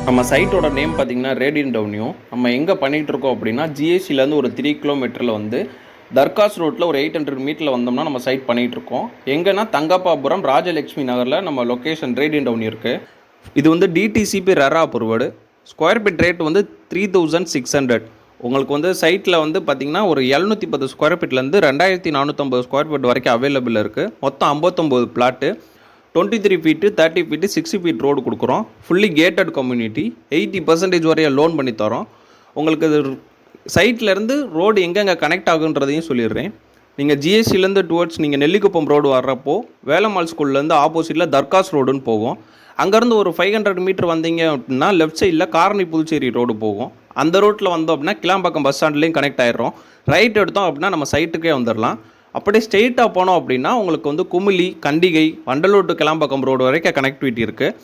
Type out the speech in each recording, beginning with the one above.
நம்ம சைட்டோட நேம் பார்த்தீங்கன்னா radiant avenue. நம்ம எங்கே பண்ணிகிட்டு இருக்கோம் அப்படின்னா ஜிஎஸ்சிலேருந்து ஒரு 3 கிலோமீட்டரில் வந்து தர்காஸ் ரோட்டில் ஒரு 800 மீட்டரில் வந்தோம்னா நம்ம சைட் பண்ணிகிட்டு இருக்கோம். எங்கன்னா தங்கப்பாபுரம் ராஜலட்சுமி நகரில் நம்ம லொக்கேஷன் ரேடியன்ட் அவென்யூ இருக்குது. இது வந்து DTCP RERA approved. Square feet rate வந்து 3600. உங்களுக்கு வந்து சைட்டில் வந்து பார்த்திங்கன்னா ஒரு 710 ஸ்கொயர் ஃபீட்லேருந்து 2450 ஸ்கொயர் ஃபீட் வரைக்கும் அவைலபிள் இருக்குது. மொத்தம் 59 plot, 23 feet, 30 feet, 60 feet road கொடுக்குறோம். Fully gated community. 80% வரைய லோன் பண்ணி தரோம். உங்களுக்கு சைட்லேருந்து ரோடு எங்கெங்கே கனெக்ட் ஆகுன்றதையும் சொல்லிடுறேன். நீங்கள் ஜிஎஸ்சிலேருந்து டுவர்ட்ஸ் நீங்கள் நெல்லிக்குப்பம் ரோடு வர்றப்போ வேலம்மாள் ஸ்கூல்லேருந்து ஆப்போசிட்டில் தர்காஸ் ரோடுன்னு போகும். அங்கேருந்து ஒரு 500 மீட்டர் வந்தீங்க அப்படின்னா லெஃப்ட் சைடில் காரணி புதுச்சேரி ரோடு போகும். அந்த ரோட்டில் வந்தோம் அப்படின்னா கிளாம்பாக்கம் பஸ் ஸ்டாண்ட்லேயும் கனெக்ட் ஆகிடும். ரைட் எடுத்தோம் அப்படின்னா நம்ம சைட்டுக்கே வந்துடலாம். அப்படியே ஸ்ட்ரெயிட்டாக போனோம் அப்படின்னா உங்களுக்கு வந்து குமிளி, கண்டிகை, வண்டலூர் டு கிளாம்பாக்கம் ரோடு வரைக்கும் கனெக்டிவிட்டி இருக்குது.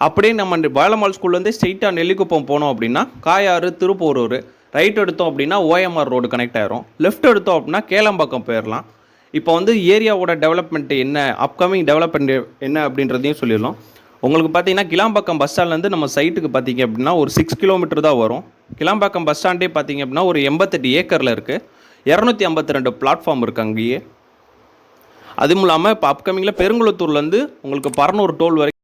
அப்படியே நம்ம வேலம்மாள் ஸ்கூல்லேருந்து ஸ்ட்ரெயிட்டாக நெல்லிக்குப்பம் போனோம் அப்படின்னா காயாறு, திருப்போரூர். ரைட் எடுத்தோம் அப்படின்னா ஓஎம்ஆர் ரோடு கனெக்ட் ஆகிரும். லெஃப்ட் எடுத்தோம் அப்படின்னா கேளம்பாக்கம் போயிடலாம். இப்போ வந்து ஏரியாவோட டெவலப்மெண்ட் என்ன, அப்கமிங் டெவலப்மெண்ட் என்ன அப்படின்றதையும் சொல்லிடலாம். உங்களுக்கு பார்த்தீங்கன்னா கிளாம்பாக்கம் பஸ் ஸ்டாண்ட்லேருந்து நம்ம சைட்டுக்கு பார்த்தீங்க அப்படின்னா ஒரு 6 கிலோமீட்டர் தான் வரும். கிளாம்பாக்கம் பஸ் ஸ்டாண்டே பார்த்தீங்க அப்படின்னா ஒரு 88 ஏக்கரில் இருக்குது. 252 பிளாட்ஃபார்ம் இருக்குது அங்கேயே. அதுவும் இல்லாமல் இப்போ அப்கமிங்கில் பெருங்குளத்தூர்லேருந்து உங்களுக்கு பரனூர் டோல் வரைக்கும்